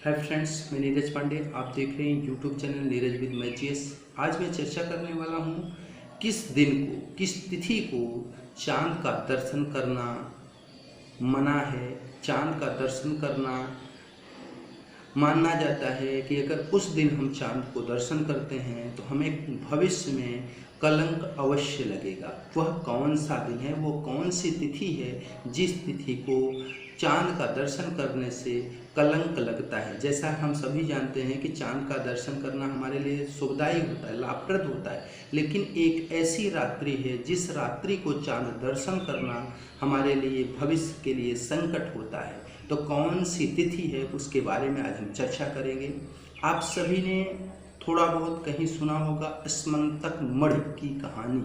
Hi friends, मैं नीरज पांडे। आप देख रहे हैं यूट्यूब चैनल नीरज विद मैजियस। आज मैं चर्चा करने वाला हूँ किस दिन को, किस तिथि को चांद का दर्शन करना मना है। चांद का दर्शन करना माना जाता है कि अगर उस दिन हम चांद को दर्शन करते हैं तो हमें भविष्य में कलंक अवश्य लगेगा। वह कौन सा दिन है, वो कौन सी तिथि है जिस तिथि को चांद का दर्शन करने से कलंक लगता है। जैसा हम सभी जानते हैं कि चांद का दर्शन करना हमारे लिए सुखदायी होता है, लाभप्रद होता है, लेकिन एक ऐसी रात्रि है जिस रात्रि को चांद दर्शन करना हमारे लिए भविष्य के लिए संकट होता है। तो कौन सी तिथि है उसके बारे में आज हम चर्चा करेंगे। आप सभी ने थोड़ा बहुत कहीं सुना होगा स्मंतक मणि की कहानी।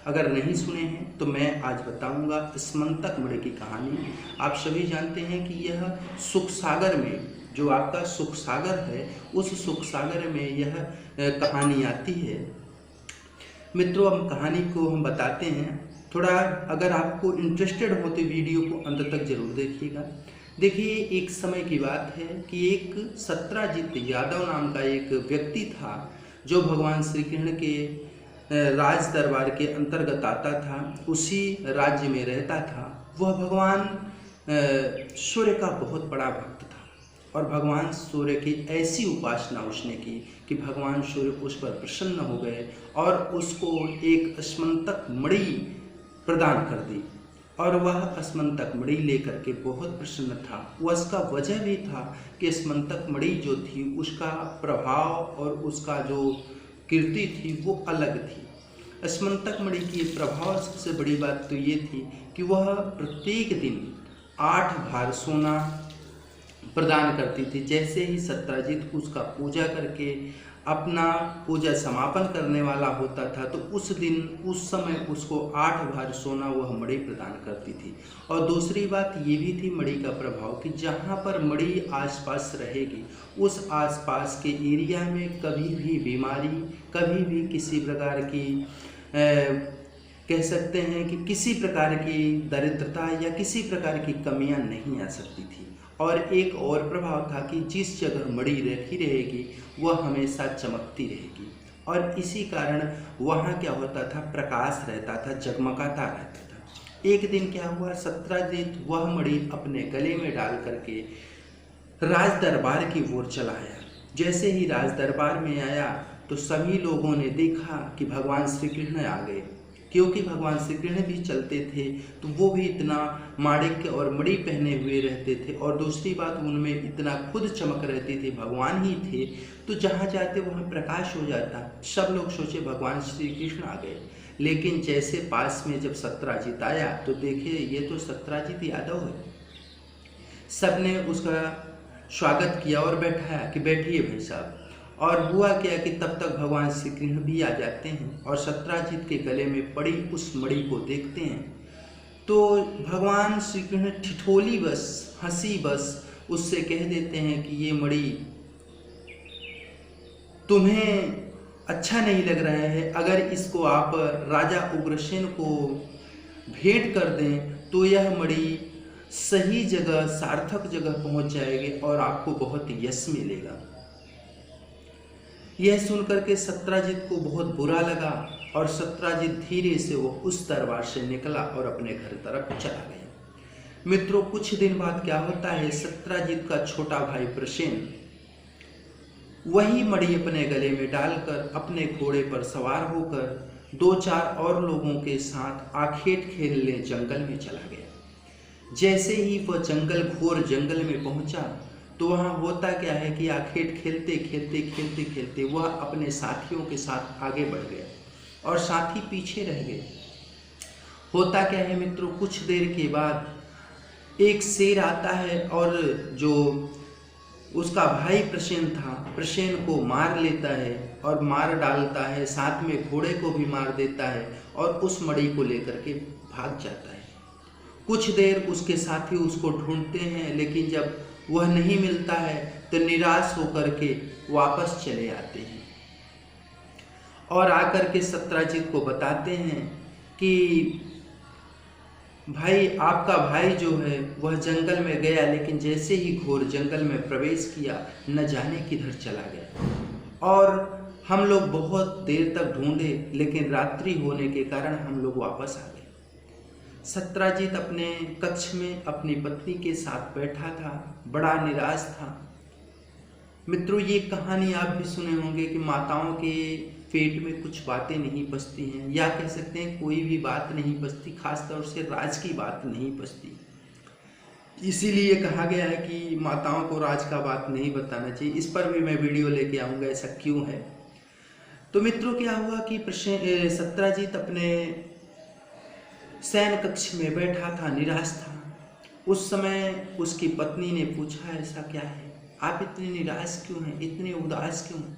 अगर नहीं सुने हैं तो मैं आज बताऊंगा स्मंतक मणि की कहानी। आप सभी जानते हैं कि यह सुख सागर में, जो आपका सुख सागर है, उस सुख सागर में यह कहानी आती है। मित्रों, हम कहानी को हम बताते हैं। थोड़ा अगर आपको इंटरेस्टेड हो तो वीडियो को अंत तक जरूर देखिएगा। देखिए, एक समय की बात है कि एक सत्राजित यादव नाम का एक व्यक्ति था जो भगवान श्री कृष्ण के राज दरबार के अंतर्गत आता था, उसी राज्य में रहता था। वह भगवान सूर्य का बहुत बड़ा भक्त था और भगवान सूर्य की ऐसी उपासना उसने की कि भगवान सूर्य उस पर प्रसन्न हो गए और उसको एक स्मंतक मणि प्रदान कर दी। और वह स्मंतक मणि लेकर के बहुत प्रसन्न था। उसका वजह भी था कि स्मंतक मणि जो थी उसका प्रभाव और उसका जो कीर्ति थी वो अलग थी। स्मंतक मणि की प्रभाव सबसे बड़ी बात तो ये थी कि वह प्रत्येक दिन 8 भार सोना प्रदान करती थी। जैसे ही सत्राजित उसका पूजा करके अपना पूजा समापन करने वाला होता था तो उस दिन उस समय उसको 8 भार सोना वह मणि प्रदान करती थी। और दूसरी बात ये भी थी मणि का प्रभाव कि जहाँ पर मणि आसपास रहेगी उस आसपास के एरिया में कभी भी बीमारी, कभी भी किसी प्रकार की कह सकते हैं कि किसी प्रकार की दरिद्रता या किसी प्रकार की कमियां नहीं आ सकती थी। और एक और प्रभाव था कि जिस जगह मणि रखी रहेगी वह हमेशा चमकती रहेगी और इसी कारण वहाँ क्या होता था, प्रकाश रहता था, जगमगाता रहता था। एक दिन क्या हुआ, सत्राजित वह मणि अपने गले में डाल करके राज दरबार की ओर चला आया। जैसे ही राज दरबार में आया तो सभी लोगों ने देखा कि भगवान श्री कृष्ण आ गए। क्योंकि भगवान श्री कृष्ण भी चलते थे तो वो भी इतना माणिक्य और मणि पहने हुए रहते थे और दूसरी बात उनमें इतना खुद चमक रहती थी, भगवान ही थे, तो जहाँ जाते वहाँ प्रकाश हो जाता। सब लोग सोचे भगवान श्री कृष्ण आ गए। लेकिन जैसे पास में जब सत्राजित आया तो देखे ये तो सत्राजित यादव है। सबने उसका स्वागत किया और बैठाया कि बैठिए भाई साहब। और हुआ क्या कि तब तक भगवान श्री कृष्ण भी आ जाते हैं और सत्राजित के गले में पड़ी उस मणि को देखते हैं तो भगवान श्री कृष्ण ठिठोली बस, हंसी बस उससे कह देते हैं कि ये मणि तुम्हें अच्छा नहीं लग रहा है, अगर इसको आप राजा उग्रसेन को भेंट कर दें तो यह मणि सही जगह, सार्थक जगह पहुंच जाएगी और आपको बहुत यश मिलेगा। यह सुनकर के सत्राजित को बहुत बुरा लगा और सत्राजित धीरे से वो उस दरबार से निकला और अपने घर तरफ चला गया। मित्रों, कुछ दिन बाद क्या होता है, सत्राजित का छोटा भाई प्रसेन वही मणि अपने गले में डालकर अपने घोड़े पर सवार होकर 2-4 और लोगों के साथ आखेट खेलने जंगल में चला गया। जैसे ही वह जंगल, घोर जंगल में पहुंचा तो वहाँ होता क्या है कि आखेट खेलते खेलते खेलते खेलते वह अपने साथियों के साथ आगे बढ़ गया और साथी पीछे रह गए। होता क्या है मित्रों, कुछ देर के बाद एक शेर आता है और जो उसका भाई प्रसेन था, प्रसेन को मार लेता है और मार डालता है, साथ में घोड़े को भी मार देता है और उस मणि को लेकर के भाग जाता है। कुछ देर उसके साथी उसको ढूंढते हैं, लेकिन जब वह नहीं मिलता है तो निराश होकर के वापस चले आते हैं और आकर के सत्राजित को बताते हैं कि भाई आपका भाई जो है वह जंगल में गया, लेकिन जैसे ही घोर जंगल में प्रवेश किया न जाने किधर चला गया। और हम लोग बहुत देर तक ढूंढे, लेकिन रात्रि होने के कारण हम लोग वापस आ गए। सत्राजीत अपने कक्ष में अपनी पत्नी के साथ बैठा था, बड़ा निराश था। मित्रों, ये कहानी आप भी सुने होंगे कि माताओं के पेट में कुछ बातें नहीं पचती हैं, या कह सकते हैं कोई भी बात नहीं पचती, खासतौर से राज की बात नहीं पचती। इसीलिए कहा गया है कि माताओं को राज का बात नहीं बताना चाहिए। इस पर भी मैं वीडियो लेके आऊँगा, ऐसा क्यों है। तो मित्रों, क्या हुआ कि सत्राजीत अपने शयन कक्ष में बैठा था, निराश था। उस समय उसकी पत्नी ने पूछा, ऐसा क्या है, आप इतने निराश क्यों हैं, इतने उदास क्यों हैं?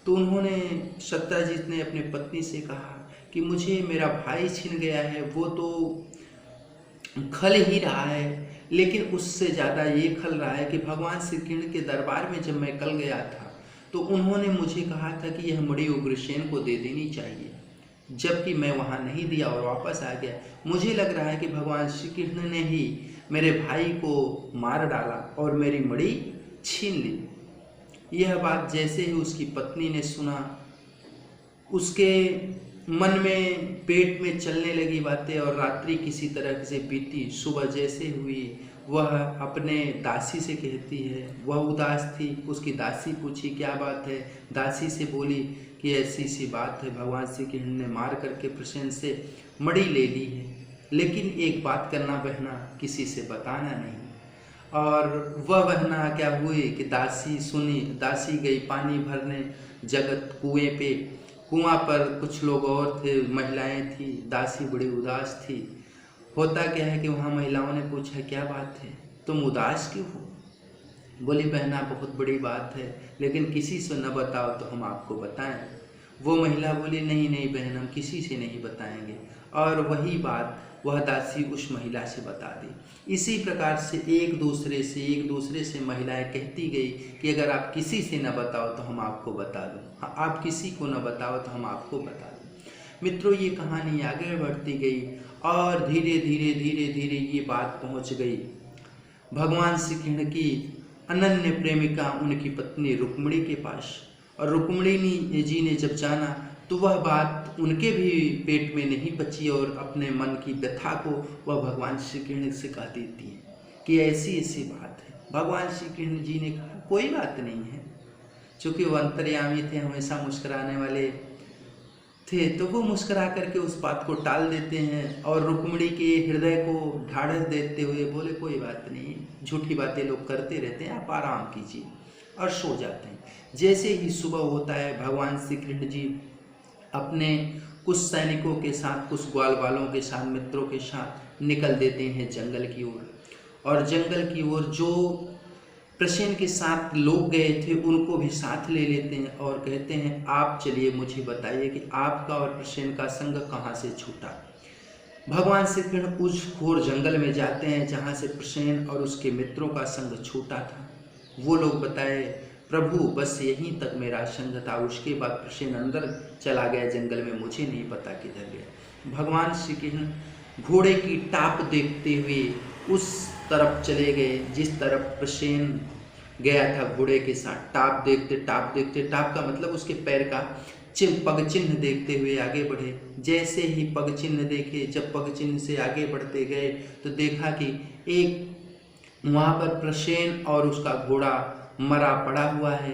तो उन्होंने सत्राजीत ने अपने पत्नी से कहा कि मुझे मेरा भाई छिन गया है, वो तो खल ही रहा है, लेकिन उससे ज़्यादा ये खल रहा है कि भगवान श्री कृष्ण के दरबार में जब मैं कल गया था तो उन्होंने मुझे कहा था कि यह मणि उग्रसेन को दे देनी चाहिए, जबकि मैं वहाँ नहीं दिया और वापस आ गया। मुझे लग रहा है कि भगवान श्री कृष्ण ने ही मेरे भाई को मार डाला और मेरी मणि छीन ली। यह बात जैसे ही उसकी पत्नी ने सुना, उसके मन में पेट में चलने लगी बातें, और रात्रि किसी तरह से बीती। सुबह जैसे हुई, वह अपने दासी से कहती है, वह उदास थी। उसकी दासी पूछी क्या बात है, दासी से बोली कि ऐसी सी बात है, भगवान श्री कृष्ण ने मार करके प्रसेन से मणि ले ली है, लेकिन एक बात करना बहना, किसी से बताना नहीं। और वह बहना क्या हुई कि दासी सुनी, दासी गई पानी भरने जगत कुएं पे। कुआं पर कुछ लोग और थे, महिलाएं थी, दासी बड़ी उदास थी। होता क्या है कि वहाँ महिलाओं ने पूछा क्या बात है, तुम उदास क्यों हो? बोली बहना बहुत बड़ी बात है, लेकिन किसी से न बताओ तो हम आपको बताएं। वो महिला बोली नहीं नहीं बहन, हम किसी से नहीं बताएंगे। और वही बात वह दासी उस महिला से बता दी। इसी प्रकार से एक दूसरे से महिलाएं कहती गई कि अगर आप किसी से न बताओ तो हम आपको बता दूं, हाँ, आप किसी को न बताओ तो हम आपको बता दूं। मित्रों, ये कहानी आगे बढ़ती गई और धीरे धीरे ये बात पहुंच गई भगवान श्री कृष्ण की अनन्य प्रेमिका उनकी पत्नी रुक्मिणी के पास। और रुक्मिणी जी ने जब जाना तो वह बात उनके भी पेट में नहीं पची, और अपने मन की व्यथा को वह भगवान श्री कृष्ण से कह देती है कि ऐसी ऐसी बात है। भगवान श्री कृष्ण जी ने कहा कोई बात नहीं है, चूँकि वो अंतर्यामी थे, हमेशा मुस्कुराने वाले थे, तो वो मुस्कुरा करके उस बात को टाल देते हैं और रुक्मिणी के हृदय को ढाढ़स देते हुए बोले कोई बात नहीं, झूठी बातें लोग करते रहते हैं, आप आराम कीजिए, और सो जाते हैं। जैसे ही सुबह होता है, भगवान श्री कृष्ण जी अपने कुछ सैनिकों के साथ, कुछ ग्वाल वालों के साथ, मित्रों के साथ निकल देते हैं जंगल की ओर। और जंगल की ओर जो प्रसेन के साथ लोग गए थे उनको भी साथ ले लेते हैं और कहते हैं आप चलिए, मुझे बताइए कि आपका और प्रसेन का संग कहाँ से छूटा। भगवान श्री कृष्ण उस घोर जंगल में जाते हैं जहाँ से प्रसेन और उसके मित्रों का संग छूटा था। वो लोग बताए प्रभु बस यहीं तक मेरा संग था, उसके बाद प्रसेन अंदर चला गया जंगल में, मुझे नहीं पता किधर गया। भगवान श्री कृष्ण घोड़े की टाप देखते हुए उस तरफ चले गए जिस तरफ प्रसेन गया था घोड़े के साथ। टाप देखते टाप का मतलब उसके पैर का पग चिन्ह देखते हुए आगे बढ़े। जैसे ही पग चिन्ह देखे, जब पग चिन्ह से आगे बढ़ते गए तो देखा कि एक वहाँ पर प्रसेन और उसका घोड़ा मरा पड़ा हुआ है,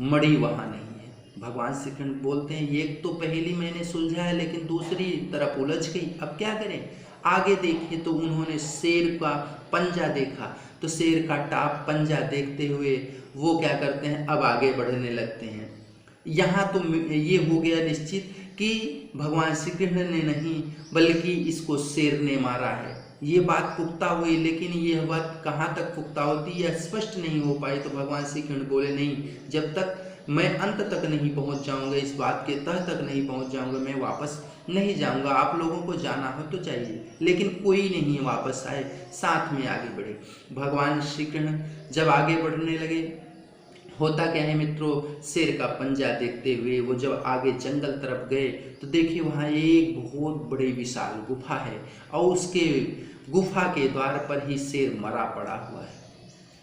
मणि वहाँ नहीं है। भगवान श्री कृष्ण बोलते हैं एक तो पहली मैंने सुलझा है, लेकिन दूसरी तरफ उलझ गई, अब क्या करें। आगे देखे तो उन्होंने शेर का पंजा देखा, तो शेर का टाप पंजा देखते हुए वो क्या करते हैं, अब आगे बढ़ने लगते हैं। यहाँ तो ये हो गया निश्चित कि भगवान श्री कृष्ण ने नहीं बल्कि इसको शेर ने मारा है, ये बात पुख्ता हुई। लेकिन यह बात कहाँ तक पुख्ता होती है स्पष्ट नहीं हो पाई। तो भगवान श्री कृष्ण बोले नहीं, जब तक मैं अंत तक नहीं पहुँच जाऊँगा, इस बात के तह तक नहीं पहुँच जाऊँगा, मैं वापस नहीं जाऊँगा। आप लोगों को जाना हो तो चाहिए, लेकिन कोई नहीं वापस आए, साथ में आगे बढ़े। भगवान श्री कृष्ण जब आगे बढ़ने लगे होता क्या है मित्रों, शेर का पंजा देखते हुए वो जब आगे जंगल तरफ गए तो देखिए वहाँ एक बहुत बड़ी विशाल गुफा है और उसके गुफा के द्वार पर ही शेर मरा पड़ा हुआ है।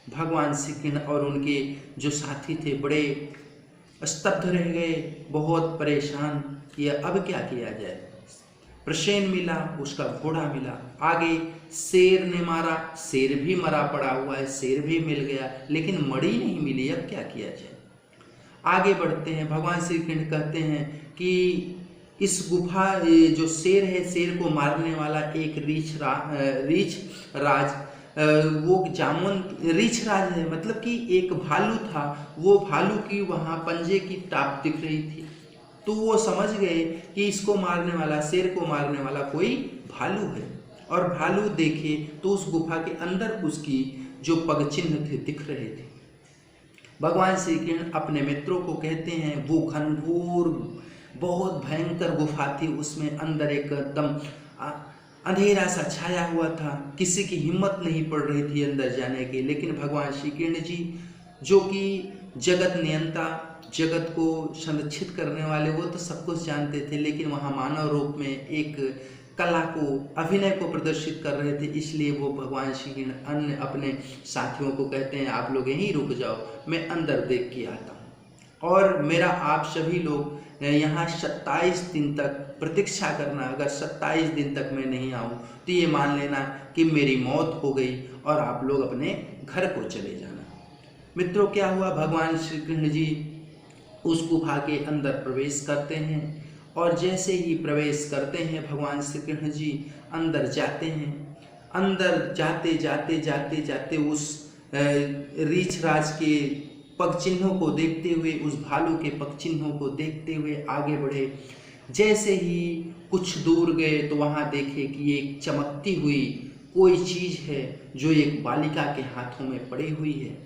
भगवान श्री कृष्ण और उनके जो साथी थे बड़े स्तब्ध रह गए, बहुत परेशान कि अब क्या किया जाए। प्रसेन मिला, उसका घोड़ा मिला, आगे शेर ने मारा, शेर भी मरा पड़ा हुआ है, शेर भी मिल गया, लेकिन मणि नहीं मिली। अब क्या किया जाए। आगे बढ़ते हैं, भगवान श्री कृष्ण कहते हैं कि इस गुफा जो शेर है, शेर को मारने वाला एक रीछ राज वो जामुन रीछ राज है, मतलब कि एक भालू था। वो भालू की वहाँ पंजे की टाप दिख रही थी, तो वो समझ गए कि इसको मारने वाला, शेर को मारने वाला कोई भालू है। और भालू देखे तो उस गुफा के अंदर उसकी जो पग चिन्ह थे दिख रहे थे। भगवान श्री कृष्ण अपने मित्रों को कहते हैं, वो घनघोर बहुत भयंकर गुफा थी, उसमें अंदर एकदम अंधेरा सा छाया हुआ था, किसी की हिम्मत नहीं पड़ रही थी अंदर जाने की। लेकिन भगवान श्री कृष्ण जी जो कि जगत नियंता, जगत को संरक्षित करने वाले, वो तो सब कुछ जानते थे, लेकिन वहाँ मानव रूप में एक कला को, अभिनय को प्रदर्शित कर रहे थे। इसलिए वो भगवान श्री कृष्ण अन्य अपने साथियों को कहते हैं, आप लोग यहीं रुक जाओ, मैं अंदर देख के आता हूँ। और मेरा आप सभी लोग यहाँ 27 दिन तक प्रतीक्षा करना। अगर 27 दिन तक मैं नहीं आऊँ तो ये मान लेना कि मेरी मौत हो गई और आप लोग अपने घर को चले जाना। मित्रों, क्या हुआ, भगवान श्री कृष्ण जी उस गुफा के अंदर प्रवेश करते हैं और जैसे ही प्रवेश करते हैं भगवान श्री कृष्ण जी अंदर जाते हैं। अंदर जाते जाते जाते जाते उस रीछ राज के पग चिन्हों को देखते हुए, उस भालू के पग चिन्हों को देखते हुए आगे बढ़े। जैसे ही कुछ दूर गए तो वहाँ देखे कि एक चमकती हुई कोई चीज़ है जो एक बालिका के हाथों में पड़ी हुई है।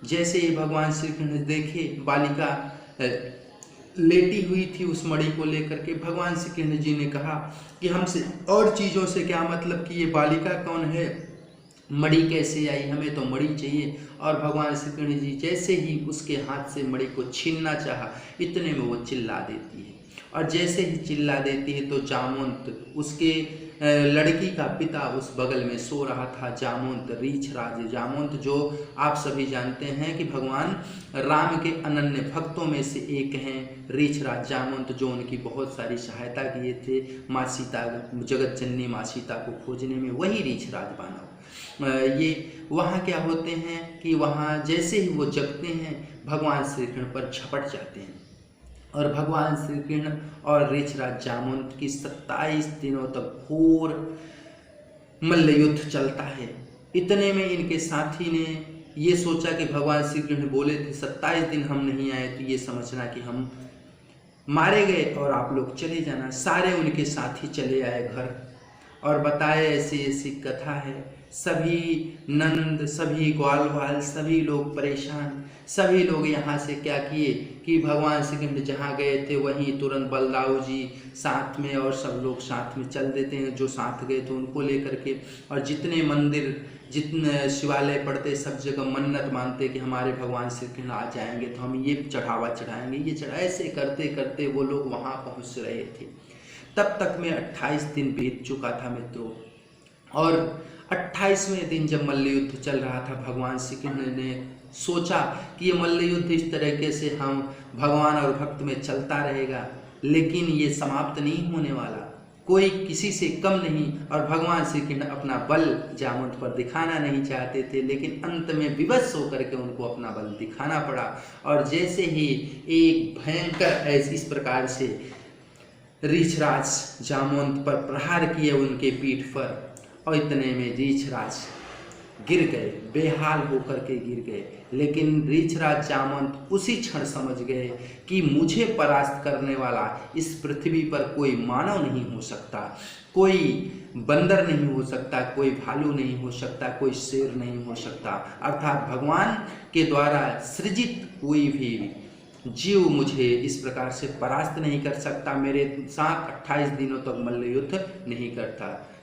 जैसे ही भगवान श्री कृष्ण देखे बालिका लेटी हुई थी उस मणि को लेकर के, भगवान श्री कृष्ण जी ने कहा कि हमसे और चीज़ों से क्या मतलब, कि ये बालिका कौन है, मणि कैसे आई, हमें तो मणि चाहिए। और भगवान श्री कृष्ण जी जैसे ही उसके हाथ से मणि को छीनना चाहा, इतने में वो चिल्ला देती है। और जैसे ही चिल्ला देती है तो जामवंत, उसके लड़की का पिता उस बगल में सो रहा था, जामवंत, रीछ राज जामवंत, जो आप सभी जानते हैं कि भगवान राम के अनन्य भक्तों में से एक हैं रीछ राज जामवंत, जो उनकी बहुत सारी सहायता किए थे माँ सीता, जगत जननी माँ सीता को खोजने में, वही रीछ राज बानव। ये वहाँ क्या होते हैं कि वहाँ जैसे ही वो जगते हैं भगवान श्री कृष्ण पर झपट जाते हैं और भगवान श्री कृष्ण और रीछ राज जामवंत की 27 दिनों तक घोर मल्ल युद्ध चलता है। इतने में इनके साथी ने ये सोचा कि भगवान श्री कृष्ण बोले थे 27 दिन हम नहीं आए तो ये समझना कि हम मारे गए और आप लोग चले जाना। सारे उनके साथी चले आए घर और बताए ऐसी ऐसी कथा है। सभी नंद, सभी ग्वाल वाल, सभी लोग परेशान। सभी लोग यहाँ से क्या किए कि भगवान श्री कृष्ण जहाँ गए थे वहीं तुरंत बलदाऊ जी साथ में और सब लोग साथ में चल देते हैं, जो साथ गए थे उनको लेकर के। और जितने मंदिर, जितने शिवालय पड़ते, सब जगह मन्नत मानते कि हमारे भगवान श्री कृष्ण आ जाएंगे तो हम ये चढ़ावा चढ़ाएंगे, ये ऐसे करते करते वो लोग वहाँ पहुँच रहे थे। तब तक में 28 दिन बीत चुका था मित्रों। और 28वें दिन जब मल्ल युद्ध चल रहा था, भगवान श्री कृष्ण ने सोचा कि ये मल्ल युद्ध इस तरीके से हम भगवान और भक्त में चलता रहेगा, लेकिन ये समाप्त नहीं होने वाला, कोई किसी से कम नहीं। और भगवान श्री कृष्ण अपना बल जामवंत पर दिखाना नहीं चाहते थे, लेकिन अंत में विवश होकर के उनको अपना बल दिखाना पड़ा। और जैसे ही एक भयंकर इस प्रकार से रीछ राज जामवंत पर प्रहार किए उनके पीठ पर, और इतने में रीछ राज गिर गए, बेहाल होकर के गिर गए। लेकिन रीछ राज जामवंत उसी क्षण समझ गए कि मुझे परास्त करने वाला इस पृथ्वी पर कोई मानव नहीं हो सकता, कोई बंदर नहीं हो सकता, कोई भालू नहीं हो सकता, कोई शेर नहीं हो सकता। अर्थात भगवान के द्वारा सृजित कोई भी जीव मुझे इस प्रकार से परास्त नहीं कर सकता, मेरे साथ 28 दिनों तक मल्ल युद्ध नहीं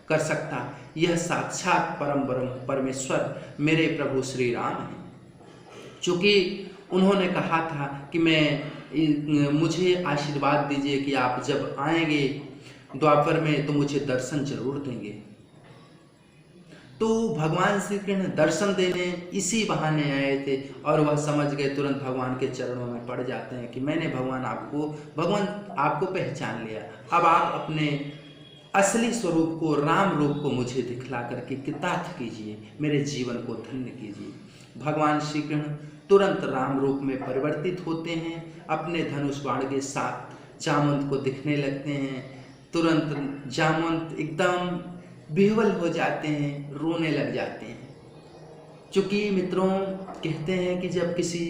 कर सकता। यह साक्षात परम परमेश्वर मेरे प्रभु श्री राम हैं। चूँकि उन्होंने कहा था कि मुझे आशीर्वाद दीजिए कि आप जब आएंगे द्वापर में तो मुझे दर्शन जरूर देंगे। तो भगवान श्री कृष्ण दर्शन देने इसी बहाने आए थे और वह समझ गए, तुरंत भगवान के चरणों में पड़ जाते हैं कि मैंने भगवान आपको पहचान लिया। अब आप अपने असली स्वरूप को, राम रूप को मुझे दिखला करके कृतार्थ कीजिए, मेरे जीवन को धन्य कीजिए। भगवान श्री कृष्ण तुरंत राम रूप में परिवर्तित होते हैं, अपने धनुष बाण के साथ जामवंत को दिखने लगते हैं। तुरंत जामवंत एकदम विह्वल हो जाते हैं, रोने लग जाते हैं। चूँकि मित्रों कहते हैं कि जब किसी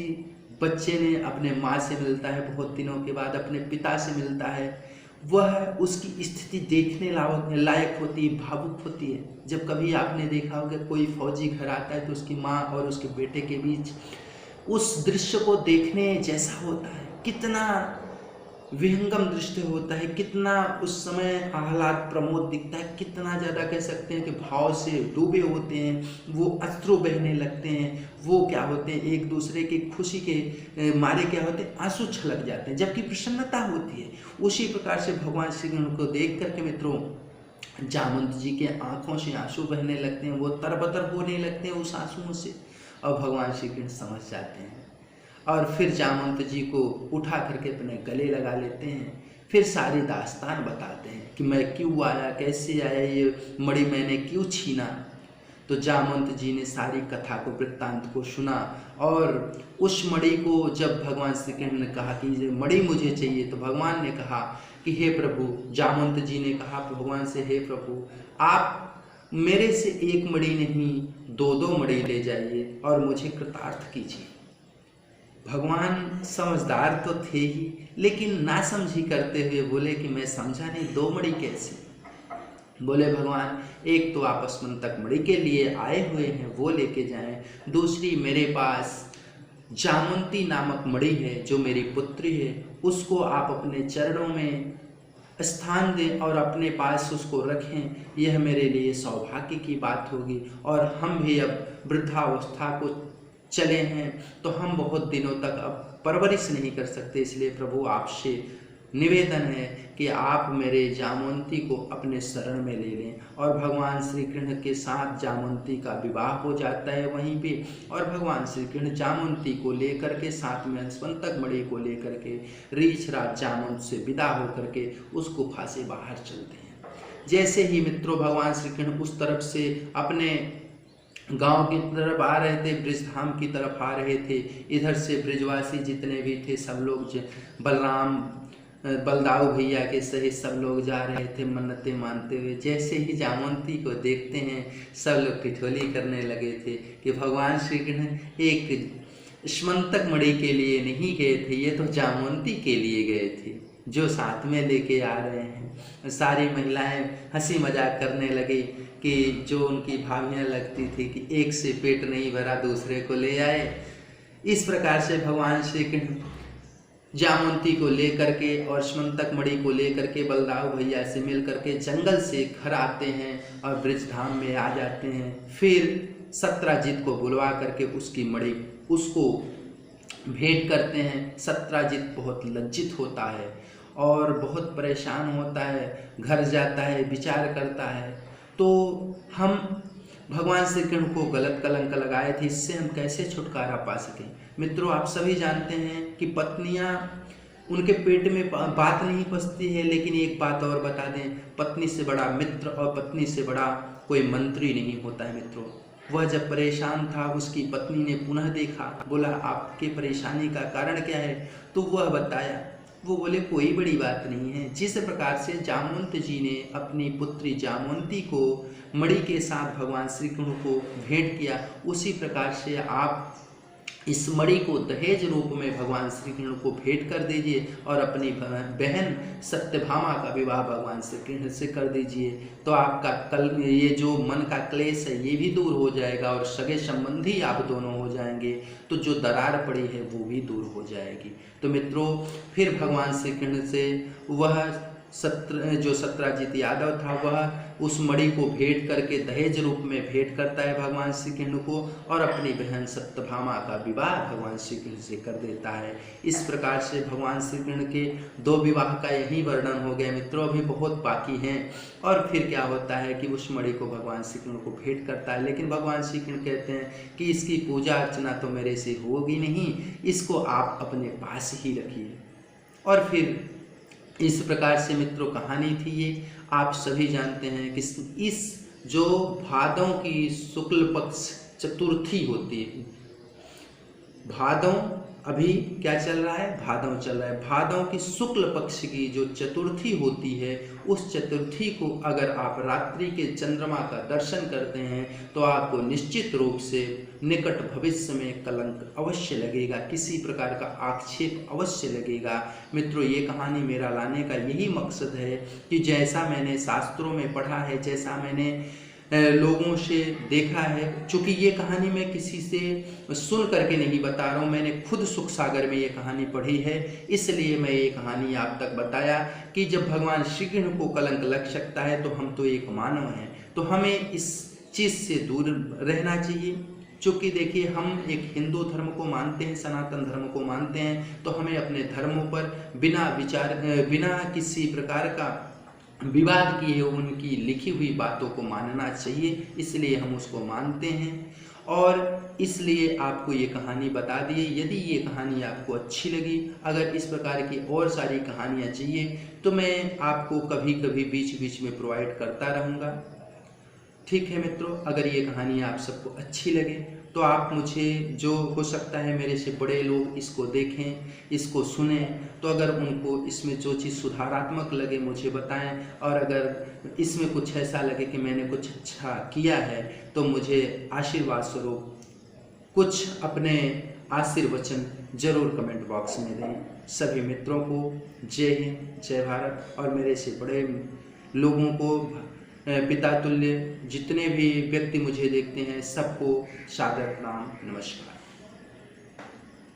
बच्चे ने अपने माँ से मिलता है, बहुत दिनों के बाद अपने पिता से मिलता है, वह उसकी स्थिति देखने लायक होती है, भावुक होती है। जब कभी आपने देखा होगा कोई फौजी घर आता है तो उसकी माँ और उसके बेटे के बीच उस दृश्य को देखने जैसा होता है, कितना विहंगम दृश्य होता है, कितना उस समय आह्लाद प्रमोद दिखता है, कितना ज़्यादा कह सकते हैं कि भाव से डूबे होते हैं, वो अश्रु बहने लगते हैं, वो क्या होते हैं एक दूसरे की खुशी के मारे क्या होते हैं आंसू छलक जाते हैं, जबकि प्रसन्नता होती है। उसी प्रकार से भगवान श्री कृष्ण को देख करके मित्रों जामवंत जी के आंखों से आंसू बहने लगते हैं, वो तरबतर होने लगते हैं उस आंसुओं से, और भगवान श्री कृष्ण समझ जाते हैं और फिर जामवंत जी को उठा करके अपने गले लगा लेते हैं। फिर सारी दास्तान बताते हैं कि मैं क्यों आया, कैसे आया, ये मणि मैंने क्यों छीना। तो जामवंत जी ने सारी कथा को, वृत्तांत को सुना और उस मणि को जब भगवान श्री कृष्ण ने कहा कि ये मणि मुझे चाहिए, तो भगवान ने कहा कि हे प्रभु, जामवंत जी ने कहा भगवान से, हे प्रभु आप मेरे से एक मणि नहीं 2-2 मणि ले जाइए और मुझे कृतार्थ कीजिए। भगवान समझदार तो थे ही, लेकिन नासमझी करते हुए बोले कि मैं समझा नहीं, 2 मणि कैसे। बोले भगवान एक तो आप अस्मंतक मणि के लिए आए हुए हैं, वो लेके जाएं, दूसरी मेरे पास जामवंती नामक मणि है जो मेरी पुत्री है, उसको आप अपने चरणों में स्थान दें और अपने पास उसको रखें, यह मेरे लिए सौभाग्य की बात होगी। और हम भी अब वृद्धावस्था को चले हैं तो हम बहुत दिनों तक अब परवरिश नहीं कर सकते, इसलिए प्रभु आपसे निवेदन है कि आप मेरे जामवंती को अपने शरण में ले लें। और भगवान श्री कृष्ण के साथ जामवंती का विवाह हो जाता है वहीं पे, और भगवान श्री कृष्ण जामवंती को लेकर के साथ में अस्मंतक मणि को लेकर के रीछ रात जामवंत से विदा होकर के उस गुफा से बाहर चलते हैं। जैसे ही मित्रों भगवान श्री कृष्ण उस तरफ से अपने गांव की तरफ आ रहे थे, ब्रजधाम की तरफ आ रहे थे, इधर से ब्रजवासी जितने भी थे सब लोग बलराम बलदाऊ भैया के सहित सब लोग जा रहे थे मन्नतें मानते हुए। जैसे ही जामवंती को देखते हैं सब लोग ठिठोली करने लगे थे कि भगवान श्री कृष्ण एक स्मंतक मणि के लिए नहीं गए थे, ये तो जामवंती के लिए गए थे जो साथ में लेके आ रहे हैं। सारी महिलाएं हंसी मजाक करने लगी कि जो उनकी भाभियाँ लगती थी कि एक से पेट नहीं भरा दूसरे को ले आए। इस प्रकार से भगवान श्री कृष्ण जामवंती को लेकर के और स्मंतक मणि को लेकर के बलदाऊ भैया से मिल करके जंगल से घर आते हैं और ब्रजधाम में आ जाते हैं। फिर सत्राजित को बुलवा करके उसकी मणि उसको भेंट करते हैं। सत्राजित बहुत लज्जित होता है और बहुत परेशान होता है, घर जाता है, विचार करता है तो हम भगवान श्री कृष्ण को गलत कलंक लगाए थे, इससे हम कैसे छुटकारा पा सकें। मित्रों आप सभी जानते हैं कि पत्नियां उनके पेट में बात नहीं पचती है, लेकिन एक बात और बता दें, पत्नी से बड़ा मित्र और पत्नी से बड़ा कोई मंत्री नहीं होता है। मित्रों वह जब परेशान था उसकी पत्नी ने पुनः देखा, बोला आपके परेशानी का कारण क्या है, तो वह बताया। वो बोले कोई बड़ी बात नहीं है। जिस प्रकार से जामवंत जी ने अपनी पुत्री जामवंती को मणि के साथ भगवान श्री कृष्ण को भेंट किया, उसी प्रकार से आप इस मणि को दहेज रूप में भगवान श्री कृष्ण को भेंट कर दीजिए और अपनी बहन सत्यभामा का विवाह भगवान श्री कृष्ण से कर दीजिए, तो आपका ये जो मन का क्लेश है ये भी दूर हो जाएगा और सगे संबंधी आप दोनों हो जाएंगे, तो जो दरार पड़ी है वो भी दूर हो जाएगी। तो मित्रों फिर भगवान श्री कृष्ण से वह जो सत्राजित यादव था वह उस मणि को भेंट करके दहेज रूप में भेंट करता है भगवान श्री कृष्ण को और अपनी बहन सत्यभामा का विवाह भगवान श्री कृष्ण से कर देता है। इस प्रकार से भगवान श्री कृष्ण के 2 विवाह का यही वर्णन हो गया मित्रों, अभी बहुत बाकी हैं। और फिर क्या होता है कि उस मणि को भगवान श्री कृष्ण को भेंट करता है, लेकिन भगवान श्री कृष्ण कहते हैं कि इसकी पूजा अर्चना तो मेरे से होगी नहीं, इसको आप अपने पास ही रखिए। और फिर इस प्रकार से मित्रों कहानी थी ये। आप सभी जानते हैं कि इस जो भादों की शुक्ल पक्ष चतुर्थी होती है, भादों अभी क्या चल रहा है, भादों चल रहा है, भादों की शुक्ल पक्ष की जो चतुर्थी होती है, उस चतुर्थी को अगर आप रात्रि के चंद्रमा का दर्शन करते हैं तो आपको निश्चित रूप से निकट भविष्य में कलंक अवश्य लगेगा, किसी प्रकार का आक्षेप अवश्य लगेगा। मित्रों, ये कहानी मेरा लाने का यही मकसद है कि जैसा मैंने शास्त्रों में पढ़ा है, जैसा मैंने लोगों से देखा है, चूँकि ये कहानी मैं किसी से सुन करके नहीं बता रहा हूँ, मैंने खुद सुख सागर में ये कहानी पढ़ी है, इसलिए मैं ये कहानी आप तक बताया कि जब भगवान श्री कृष्ण को कलंक लग सकता है तो हम तो एक मानव हैं, तो हमें इस चीज़ से दूर रहना चाहिए। चूँकि देखिए, हम एक हिंदू धर्म को मानते हैं, सनातन धर्म को मानते हैं, तो हमें अपने धर्मों पर बिना किसी प्रकार का विवाद किए उनकी लिखी हुई बातों को मानना चाहिए, इसलिए हम उसको मानते हैं। और इसलिए आपको ये कहानी बता दी। यदि ये कहानी आपको अच्छी लगी, अगर इस प्रकार की और सारी कहानियाँ चाहिए तो मैं आपको कभी कभी बीच बीच में प्रोवाइड करता रहूँगा। ठीक है मित्रों, अगर ये कहानी आप सबको अच्छी लगे तो आप मुझे, जो हो सकता है मेरे से बड़े लोग इसको देखें, इसको सुने, तो अगर उनको इसमें जो चीज़ सुधारात्मक लगे मुझे बताएं, और अगर इसमें कुछ ऐसा लगे कि मैंने कुछ अच्छा किया है तो मुझे आशीर्वाद स्वरूप कुछ अपने आशीर्वचन जरूर कमेंट बॉक्स में दें। सभी मित्रों को जय हिंद, जय भारत, और मेरे से बड़े लोगों को, पिता तुल्य जितने भी व्यक्ति मुझे देखते हैं, सबको सादर प्रणाम, नमस्कार।